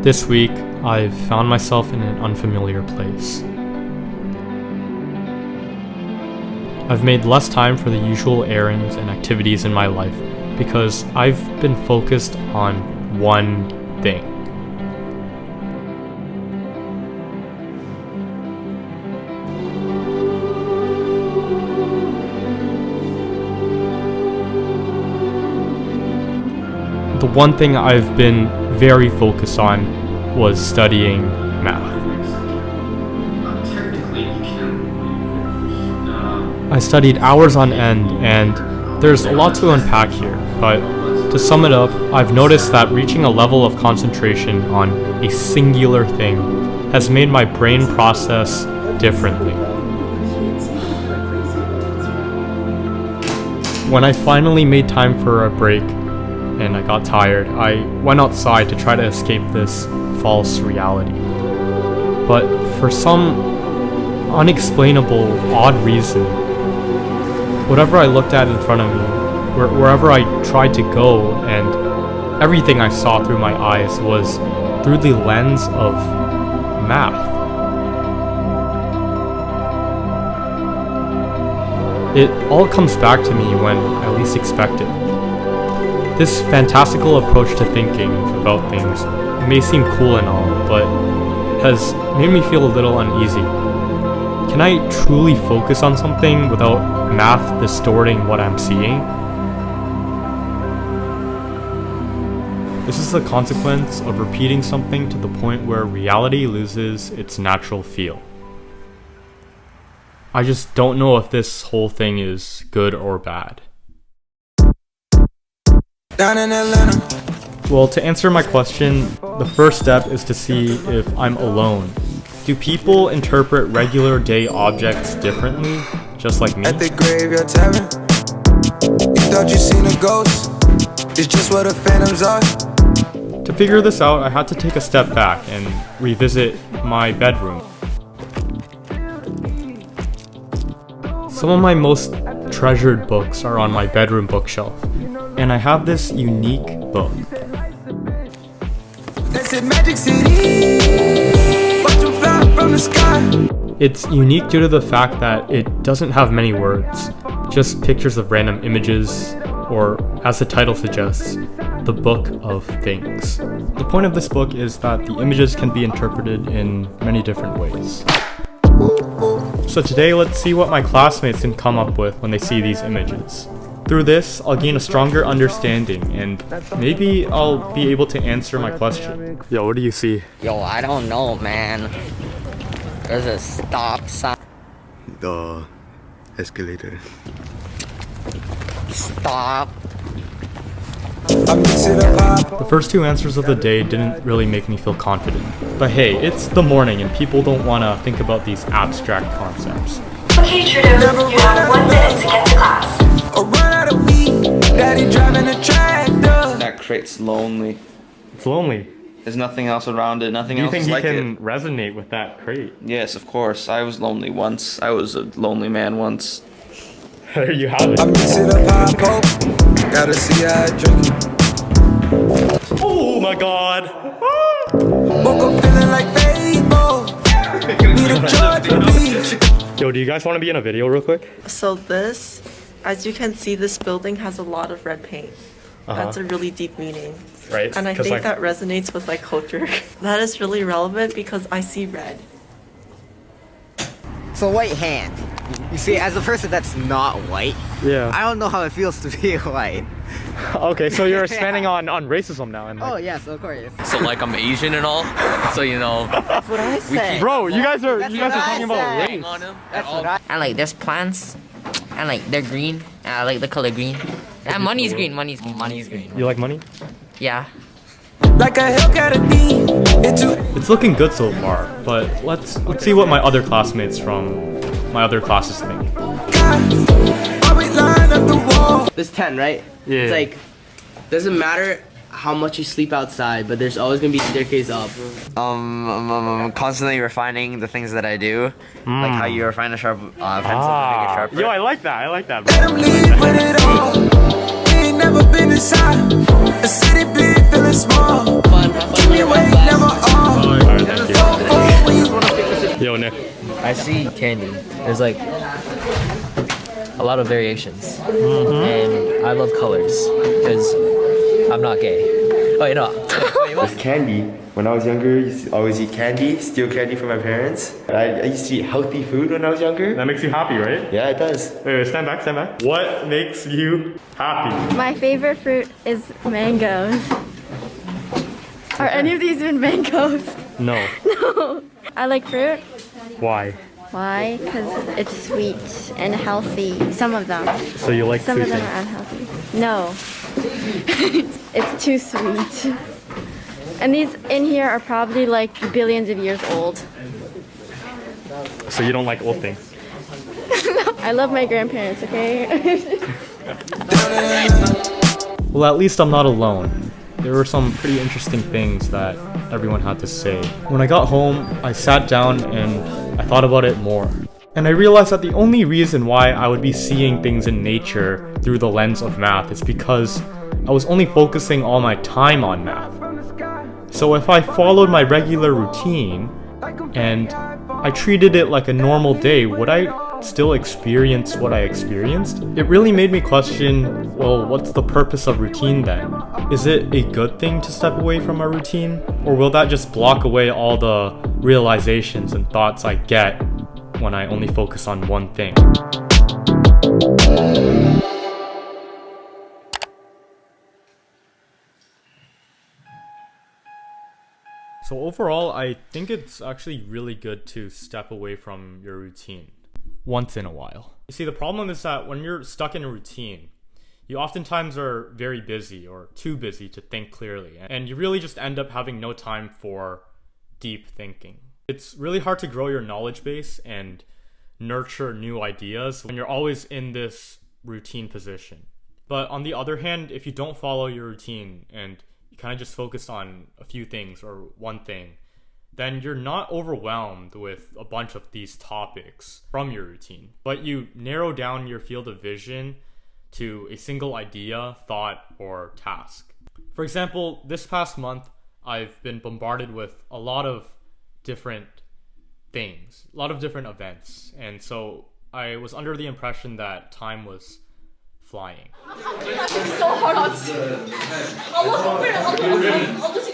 This week, I've found myself in an unfamiliar place. I've made less time for the usual errands and activities in my life because I've been focused on one thing. The one thing I've been very focused on was studying math. I studied hours on end, and there's a lot to unpack here, but to sum it up, I've noticed that reaching a level of concentration on a singular thing has made my brain process differently. When I finally made time for a break, and I got tired, I went outside to try to escape this false reality. But for some unexplainable, odd reason, whatever I looked at in front of me, wherever I tried to go, and everything I saw through my eyes was through the lens of math. It all comes back to me when I least expect it. This fantastical approach to thinking about things may seem cool and all, but has made me feel a little uneasy. Can I truly focus on something without math distorting what I'm seeing? This is the consequence of repeating something to the point where reality loses its natural feel. I just don't know if this whole thing is good or bad. Down in Atlanta. Well, to answer my question, the first step is to see if I'm alone. Do people interpret regular day objects differently, just like me? At the graveyard tavern, you thought you seen a ghost. It's just what the phantoms are. To figure this out, I had to take a step back and revisit my bedroom. Some of my most treasured books are on my bedroom bookshelf, and I have this unique book. That's it, Magic City. Watch them fly from the sky. It's unique due to the fact that it doesn't have many words, just pictures of random images, or as the title suggests, the Book of Things. The point of this book is that the images can be interpreted in many different ways. So today, let's see what my classmates can come up with when they see these images. Through this, I'll gain a stronger understanding, and maybe I'll be able to answer my question. Yo, what do you see? Yo, I don't know, man. There's a stop sign. The escalator. Stop. I mix it up. The first two answers of the day didn't really make me feel confident. But hey, it's the morning and people don't want to think about these abstract concepts. Okay, Trudeau, you have 1 minute to get to class. Or run out of weed. Daddy driving a tractor. That crate's lonely. It's lonely. There's nothing else around it, nothing Do you else think is you like can it. resonate with that crate? Yes, of course. I was lonely once. I was a lonely man once. There you have I it. mix it up, I poke. Gotta see how I drink it. Oh my god! Woke up feeling like Fable. Need a Georgia beach. Yo, do you guys want to be in a video real quick? So this, as you can see, this building has a lot of red paint. That's a really deep meaning. Right? And I 'Cause, think that resonates with my culture. That is really relevant because I see red. So white hand. You see, as a person that's not white, Yeah. I don't know how it feels to be white. Okay, so you're expanding on racism now, and Oh yes, of course. So like I'm Asian and all, so you know. That's what I said. bro, you guys are That's you guys what are I talking about said. race. On him That's at what all. I. And like there's plants, and like they're green, and I like the color green. And money's green, money's green. Money's green. You like money? Yeah. Like a Hellcat a beam. It's looking good so far, but let's see what my other classmates from my other classes think. There's 10, right? Yeah. It's like, doesn't matter how much you sleep outside, but there's always gonna be a staircase up. I'm constantly refining the things that I do, like how you refine a sharp pencil to make it sharper. Yo, I like that. I like that. Let him leave with it all. We ain't never been inside. A city big, feeling small. Fun, have fun, Keep me awake, never Nick? I see candy. There's like a lot of variations, and I love colors because I'm not gay. Oh, you know. Wait, what? There's candy. When I was younger, I used to always eat candy, steal candy from my parents. I used to eat healthy food when I was younger. That makes you happy, right? Yeah, it does. Wait, stand back, stand back. What makes you happy? My favorite fruit is mangoes. Are any of these even mangoes? No. No. I like fruit. Why? Why? Because it's sweet and healthy. Some of them. So you like Some sweet of them things? are unhealthy. No. It's too sweet. And these in here are probably like billions of years old. So you don't like old things? I love my grandparents, okay? Well, at least I'm not alone. There were some pretty interesting things that everyone had to say. When I got home, I sat down and I thought about it more. And I realized that the only reason why I would be seeing things in nature through the lens of math is because I was only focusing all my time on math. So if I followed my regular routine and I treated it like a normal day, would I still experience what I experienced? It really made me question, well, what's the purpose of routine then? Is it a good thing to step away from a routine? Or will that just block away all the realizations and thoughts I get when I only focus on one thing? So overall, I think it's actually really good to step away from your routine once in a while. You see, the problem is that when you're stuck in a routine, you oftentimes are very busy or too busy to think clearly, and you really just end up having no time for deep thinking. It's really hard to grow your knowledge base and nurture new ideas when you're always in this routine position. But on the other hand, if you don't follow your routine and you kind of just focus on a few things or one thing, then you're not overwhelmed with a bunch of these topics from your routine, but you narrow down your field of vision to a single idea, thought, or task. For example, this past month, I've been bombarded with a lot of different things, a lot of different events, and so I was under the impression that time was flying. It's so hard on I'll just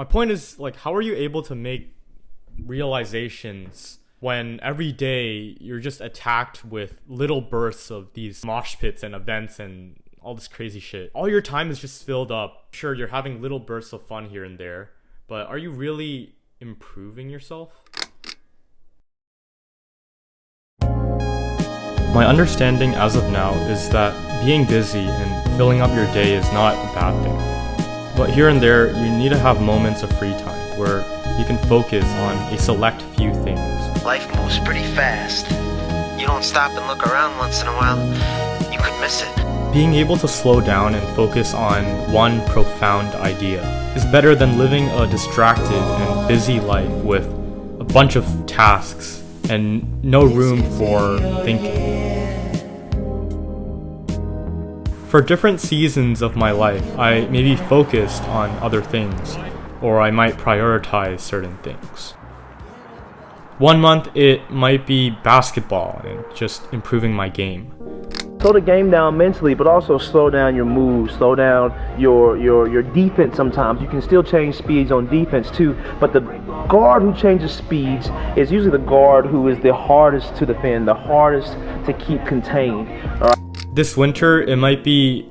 My point is, like, how are you able to make realizations when every day you're just attacked with little bursts of these mosh pits and events and all this crazy shit? All your time is just filled up. Sure, you're having little bursts of fun here and there, but are you really improving yourself? My understanding as of now is that being busy and filling up your day is not a bad thing. But here and there, you need to have moments of free time where you can focus on a select few things. Life moves pretty fast. You don't stop and look around once in a while, you could miss it. Being able to slow down and focus on one profound idea is better than living a distracted and busy life with a bunch of tasks and no room for thinking. For different seasons of my life, I may be focused on other things, or I might prioritize certain things. One month it might be basketball and just improving my game. Slow the game down mentally, but also slow down your moves, slow down your defense sometimes. You can still change speeds on defense too, but the guard who changes speeds is usually the guard who is the hardest to defend, the hardest to keep contained. All right? This winter, it might be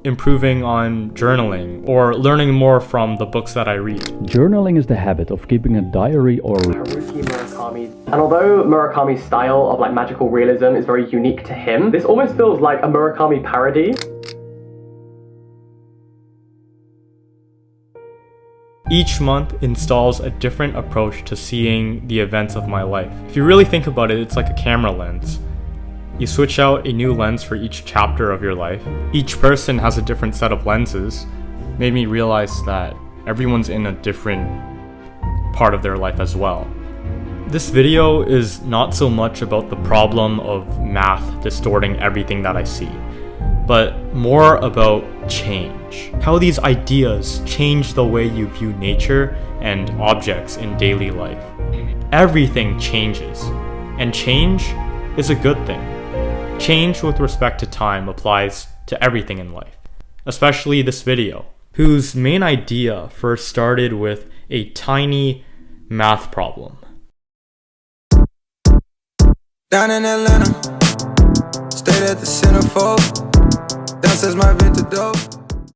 improving on journaling or learning more from the books that I read. Journaling is the habit of keeping a diary or Haruki Murakami. And although Murakami's style of magical realism is very unique to him, this almost feels like a Murakami parody. Each month installs a different approach to seeing the events of my life. If you really think about it, it's like a camera lens. You switch out a new lens for each chapter of your life. Each person has a different set of lenses. Made me realize that everyone's in a different part of their life as well. This video is not so much about the problem of math distorting everything that I see, but more about change. How these ideas change the way you view nature and objects in daily life. Everything changes, and change is a good thing. Change with respect to time applies to everything in life, especially this video, whose main idea first started with a tiny math problem. Down in Atlanta, stayed at the centerfold. Downstairs my vintage dope.